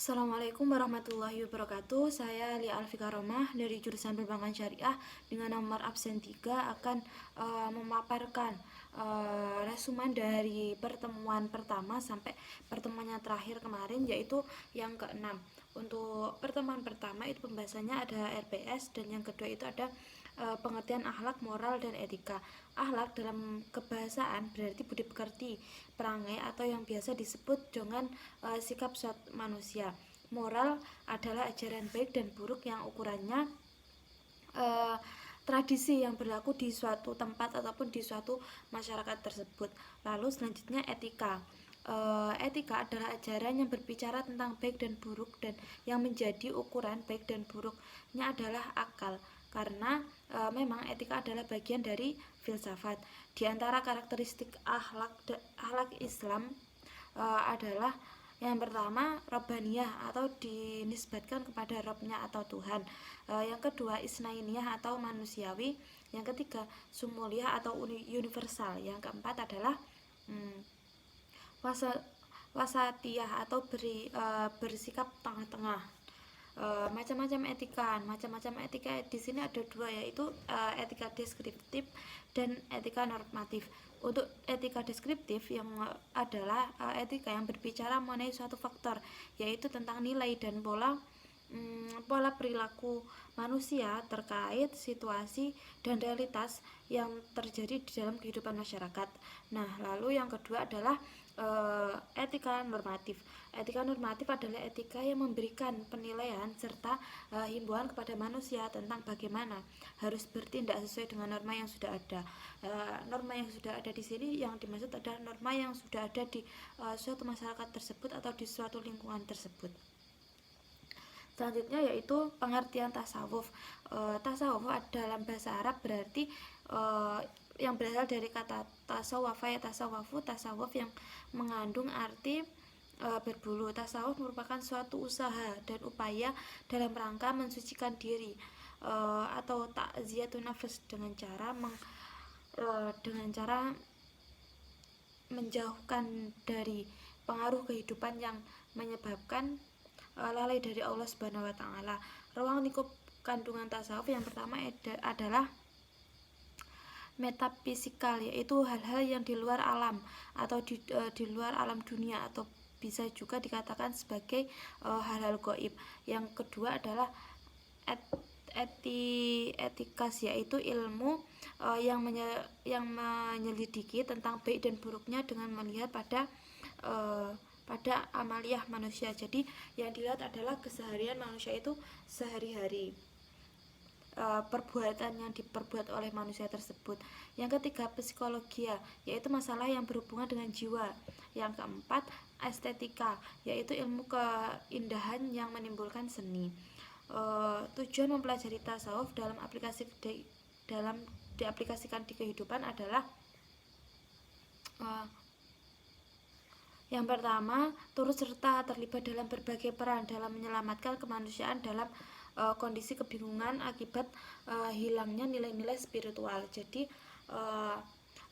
Assalamualaikum warahmatullahi wabarakatuh. Saya Lia Alfika Romah dari jurusan Perbankan Syariah dengan nomor absen 3 akan memaparkan resumen dari pertemuan pertama sampai pertemuan yang terakhir kemarin, yaitu yang keenam. Untuk pertemuan pertama itu pembahasannya ada RPS, dan yang kedua itu ada pengertian akhlak, moral, dan etika. Akhlak dalam kebahasaan berarti budi pekerti, perangai, atau yang biasa disebut dengan sikap suatu manusia. Moral adalah ajaran baik dan buruk yang ukurannya tradisi yang berlaku di suatu tempat ataupun di suatu masyarakat tersebut. Lalu selanjutnya etika. Etika adalah ajaran yang berbicara tentang baik dan buruk, dan yang menjadi ukuran baik dan buruknya adalah akal, karena memang etika adalah bagian dari filsafat. Di antara karakteristik akhlak Islam adalah yang pertama Robbaniyah, atau dinisbatkan kepada Robnya atau Tuhan. Yang kedua Isnainiyah atau manusiawi. Yang ketiga Sumuliyah atau universal. Yang keempat adalah wasatiyah atau bersikap tengah-tengah. Macam-macam etika di sini ada dua, yaitu etika deskriptif dan etika normatif. Untuk etika deskriptif yang adalah etika yang berbicara mengenai suatu faktor, yaitu tentang nilai dan pola perilaku manusia terkait situasi dan realitas yang terjadi di dalam kehidupan masyarakat. Nah, lalu yang kedua adalah etika normatif. Etika normatif adalah etika yang memberikan penilaian serta himbauan kepada manusia tentang bagaimana harus bertindak sesuai dengan norma yang sudah ada. Norma yang sudah ada di sini yang dimaksud adalah norma yang sudah ada di suatu masyarakat tersebut atau di suatu lingkungan tersebut. Selanjutnya yaitu pengertian tasawuf. Tasawuf dalam bahasa Arab berarti yang berasal dari kata tasawuf yang mengandung arti berbulu. Tasawuf merupakan suatu usaha dan upaya dalam rangka mensucikan diri atau ta'ziyatun nafs dengan cara menjauhkan dari pengaruh kehidupan yang menyebabkan lalai dari Allah Subhanahu wa taala. Ruang lingkup kandungan tasawuf yang pertama adalah metafisikal, yaitu hal-hal yang di luar alam atau di luar alam dunia, atau bisa juga dikatakan sebagai hal-hal gaib. Yang kedua adalah etikas, yaitu ilmu yang menyelidiki tentang baik dan buruknya dengan melihat pada amaliyah manusia. Jadi yang dilihat adalah keseharian manusia itu sehari-hari, perbuatan yang diperbuat oleh manusia tersebut. Yang ketiga psikologia, yaitu masalah yang berhubungan dengan jiwa. Yang keempat estetika, yaitu ilmu keindahan yang menimbulkan seni. Tujuan mempelajari tasawuf diaplikasikan di kehidupan adalah yang pertama, turut serta terlibat dalam berbagai peran dalam menyelamatkan kemanusiaan dalam kondisi kebingungan akibat hilangnya nilai-nilai spiritual. Jadi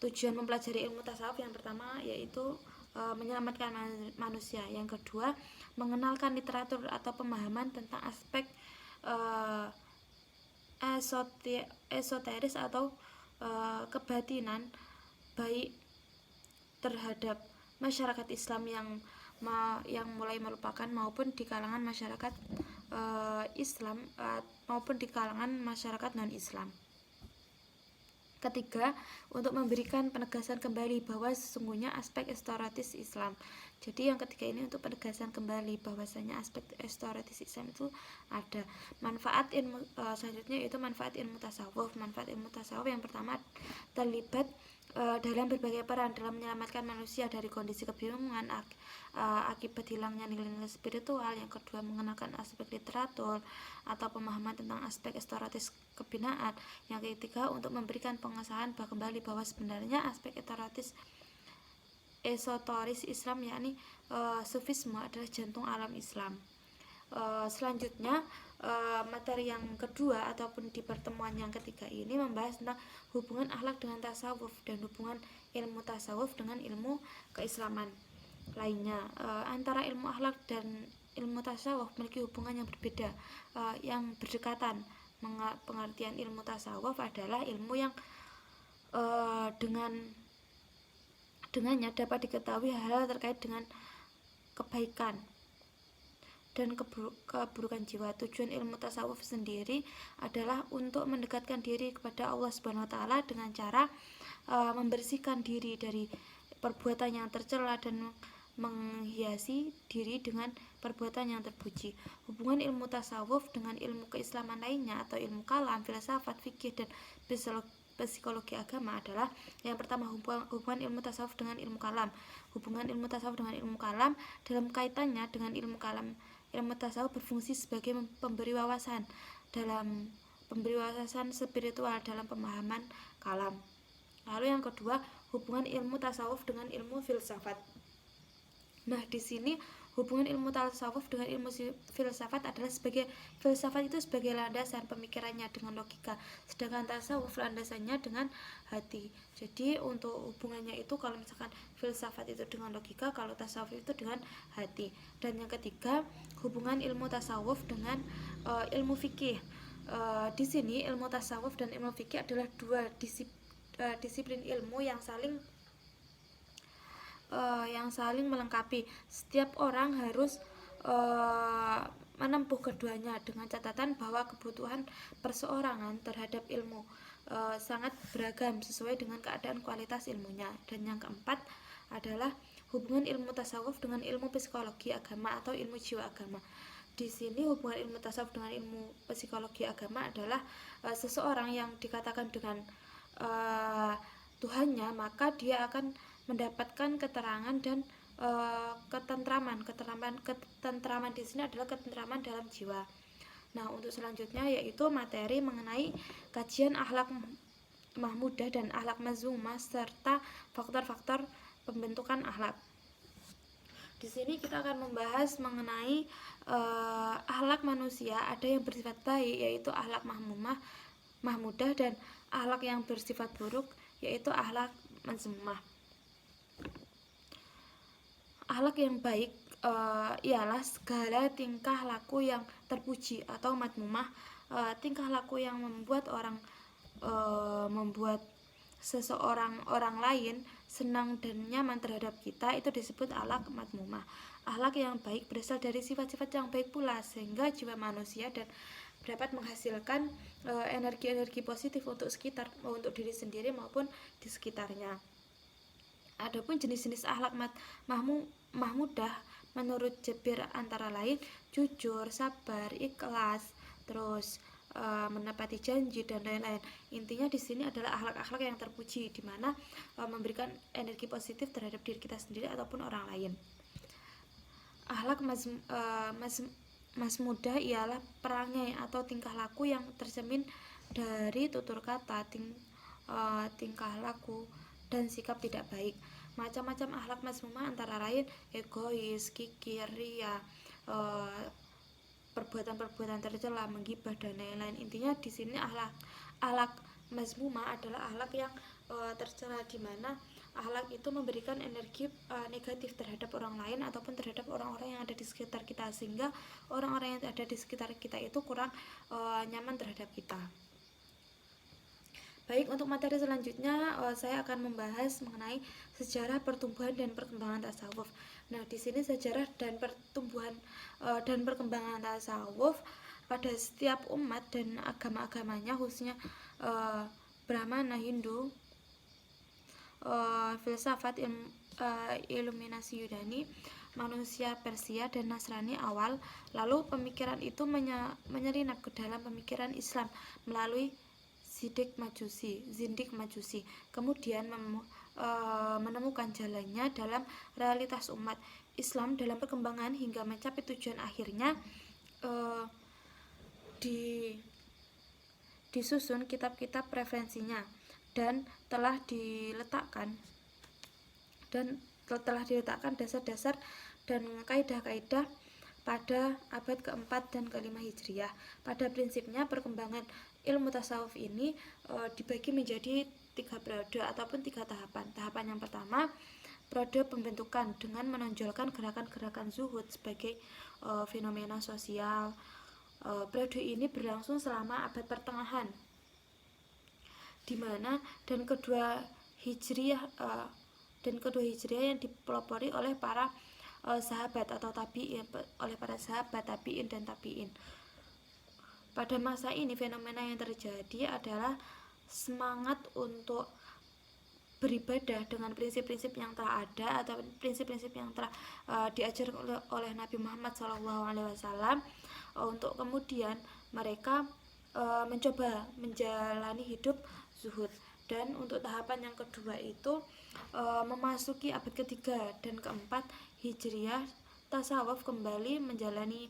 tujuan mempelajari ilmu tasawuf yang pertama yaitu menyelamatkan manusia. Yang kedua, mengenalkan literatur atau pemahaman tentang aspek esoteris atau kebatinan baik terhadap masyarakat Islam yang mulai melupakan, maupun di kalangan masyarakat Islam maupun di kalangan masyarakat non-Islam. Ketiga, untuk memberikan penegasan kembali bahwa sesungguhnya aspek estoratis Islam. Jadi yang ketiga ini untuk penegasan kembali bahwasanya aspek estoratis Islam itu ada. Manfaat ilmu selanjutnya yaitu manfaat ilmu tasawuf. Manfaat ilmu tasawuf yang pertama terlibat dalam berbagai peran dalam menyelamatkan manusia dari kondisi kebingungan akibat hilangnya nilai-nilai spiritual. Yang kedua, mengenalkan aspek literatur atau pemahaman tentang aspek estoratis kebinaan. Yang ketiga, untuk memberikan pengesahan kembali bahwa sebenarnya aspek esoteris Islam, yakni sufisme, adalah jantung alam Islam. Selanjutnya materi yang kedua ataupun di pertemuan yang ketiga ini membahas tentang hubungan akhlak dengan tasawuf dan hubungan ilmu tasawuf dengan ilmu keislaman lainnya. Antara ilmu akhlak dan ilmu tasawuf memiliki hubungan yang berbeda, yang berdekatan. Pengertian ilmu tasawuf adalah ilmu yang dengannya dapat diketahui hal-hal terkait dengan kebaikan dan keburukan jiwa. Tujuan ilmu tasawuf sendiri adalah untuk mendekatkan diri kepada Allah Subhanahu wa taala dengan cara membersihkan diri dari perbuatan yang tercela dan menghiasi diri dengan perbuatan yang terpuji. Hubungan ilmu tasawuf dengan ilmu keislaman lainnya atau ilmu kalam, filsafat, fikih, dan psikologi agama adalah yang pertama, hubungan ilmu tasawuf dengan ilmu kalam. Hubungan ilmu tasawuf dengan ilmu kalam dalam kaitannya dengan ilmu kalam, ilmu tasawuf berfungsi sebagai pemberi wawasan spiritual dalam pemahaman kalam. Lalu yang kedua, hubungan ilmu tasawuf dengan ilmu filsafat. Nah, di sini hubungan ilmu tasawuf dengan ilmu filsafat adalah filsafat itu sebagai landasan pemikirannya dengan logika, sedangkan tasawuf landasannya dengan hati. Jadi untuk hubungannya itu, kalau misalkan filsafat itu dengan logika, kalau tasawuf itu dengan hati. Dan yang ketiga, hubungan ilmu tasawuf dengan ilmu fikih. Di sini ilmu tasawuf dan ilmu fikih adalah dua disiplin ilmu yang saling melengkapi. Setiap orang harus menempuh keduanya dengan catatan bahwa kebutuhan perseorangan terhadap ilmu sangat beragam sesuai dengan keadaan kualitas ilmunya. Dan yang keempat adalah hubungan ilmu tasawuf dengan ilmu psikologi agama atau ilmu jiwa agama. Di sini hubungan ilmu tasawuf dengan ilmu psikologi agama adalah seseorang yang dikatakan dengan Tuhannya, maka dia akan mendapatkan keterangan dan ketentraman. Ketentraman di sini adalah ketentraman dalam jiwa. Nah, untuk selanjutnya yaitu materi mengenai kajian akhlak mahmudah dan akhlak mazmumah serta faktor-faktor pembentukan akhlak. Di sini kita akan membahas mengenai akhlak manusia. Ada yang bersifat baik yaitu akhlak mahmudah, dan akhlak yang bersifat buruk yaitu akhlak mazmumah. Akhlak yang baik ialah segala tingkah laku yang terpuji, atau madmumah tingkah laku yang membuat orang lain senang dan nyaman terhadap kita, itu disebut akhlak madmumah. Akhlak yang baik berasal dari sifat-sifat yang baik pula, sehingga jiwa manusia dan dapat menghasilkan energi-energi positif untuk diri sendiri maupun di sekitarnya. Adapun jenis-jenis akhlak mahmudah menurut Jabir antara lain jujur, sabar, ikhlas, terus menepati janji dan lain-lain. Intinya di sini adalah akhlak-akhlak yang terpuji, di mana memberikan energi positif terhadap diri kita sendiri ataupun orang lain. Akhlak mazmudah ialah perangai atau tingkah laku yang tercermin dari tutur kata, tingkah laku dan sikap tidak baik. Macam-macam akhlak mazmumah antara lain egois, kikir, ria, perbuatan-perbuatan tercela, menggibah dan lain-lain. Intinya di sini akhlak mazmumah adalah akhlak yang tercela, di mana akhlak itu memberikan energi negatif terhadap orang lain ataupun terhadap orang-orang yang ada di sekitar kita, sehingga orang-orang yang ada di sekitar kita itu kurang nyaman terhadap kita. Baik, untuk materi selanjutnya saya akan membahas mengenai sejarah pertumbuhan dan perkembangan tasawuf. Nah, di sini sejarah dan pertumbuhan dan perkembangan tasawuf pada setiap umat dan agama-agamanya, khususnya Brahmana, Hindu, filsafat, iluminasi Yunani, manusia Persia, dan Nasrani awal. Lalu pemikiran itu menyelinap ke dalam pemikiran Islam melalui Zindik Majusi, kemudian menemukan jalannya dalam realitas umat Islam dalam perkembangan hingga mencapai tujuan akhirnya. Disusun kitab-kitab referensinya dan telah diletakkan dasar-dasar dan kaidah-kaidah pada abad keempat dan kelima Hijriah. Pada prinsipnya perkembangan ilmu tasawuf ini dibagi menjadi 3 periode ataupun 3 tahapan. Tahapan yang pertama periode pembentukan dengan menonjolkan gerakan-gerakan zuhud sebagai fenomena sosial. Periode ini berlangsung selama abad pertengahan, di mana dan kedua hijriah yang dipelopori oleh para sahabat atau tabiin, oleh para sahabat tabiin dan tabiin. Pada masa ini fenomena yang terjadi adalah semangat untuk beribadah dengan prinsip-prinsip yang telah ada atau prinsip-prinsip yang telah diajarkan oleh Nabi Muhammad SAW, untuk kemudian mereka mencoba menjalani hidup zuhud. Dan untuk tahapan yang kedua itu memasuki abad ketiga dan keempat hijriah, tasawuf kembali menjalani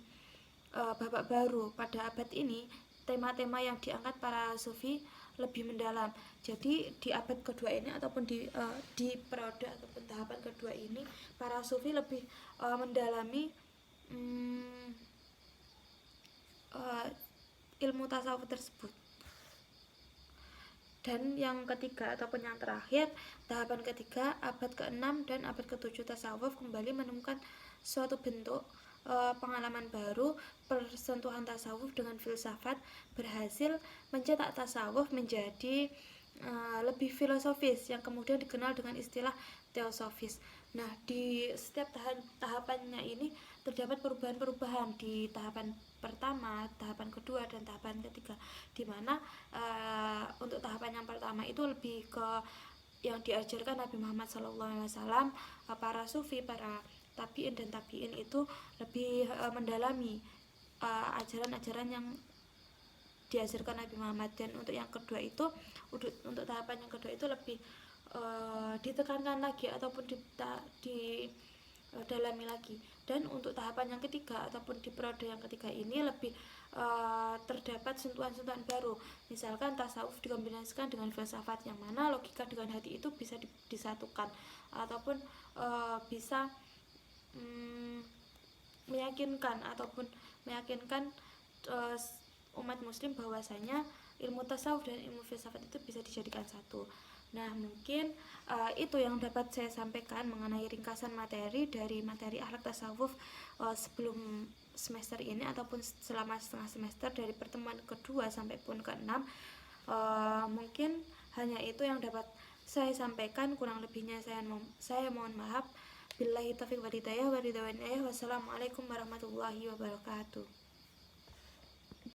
babak baru. Pada abad ini tema-tema yang diangkat para sufi lebih mendalam. Jadi di abad kedua ini ataupun di periode ataupun tahapan kedua ini para sufi lebih mendalami ilmu tasawuf tersebut. Dan yang ketiga ataupun yang terakhir, tahapan ketiga, abad ke-6 dan abad ke-7 tasawuf kembali menemukan suatu bentuk pengalaman baru. Persentuhan tasawuf dengan filsafat berhasil mencetak tasawuf menjadi lebih filosofis, yang kemudian dikenal dengan istilah teosofis. Nah, di setiap tahapannya ini terdapat perubahan-perubahan di tahapan pertama, tahapan kedua, dan tahapan ketiga, di mana untuk tahapan yang pertama itu lebih ke yang diajarkan Nabi Muhammad SAW. Para sufi, para tabiin dan tabiin itu lebih mendalami ajaran-ajaran yang diajarkan Nabi Muhammad. Dan untuk yang kedua itu, untuk tahapan yang kedua itu lebih ditekankan lagi ataupun dalami lagi. Dan untuk tahapan yang ketiga ataupun di periode yang ketiga ini lebih terdapat sentuhan-sentuhan baru. Misalkan tasawuf dikombinasikan dengan filsafat, yang mana logika dengan hati itu bisa disatukan ataupun bisa meyakinkan umat muslim bahwasanya ilmu tasawuf dan ilmu filsafat itu bisa dijadikan satu. Nah, mungkin itu yang dapat saya sampaikan mengenai ringkasan materi dari materi akhlak tasawuf sebelum semester ini ataupun selama setengah semester dari pertemuan kedua sampai pun ke-6. Mungkin hanya itu yang dapat saya sampaikan, kurang lebihnya saya mohon maaf. Billahi taufiq wal hidayah. Wassalamualaikum warahmatullahi wabarakatuh.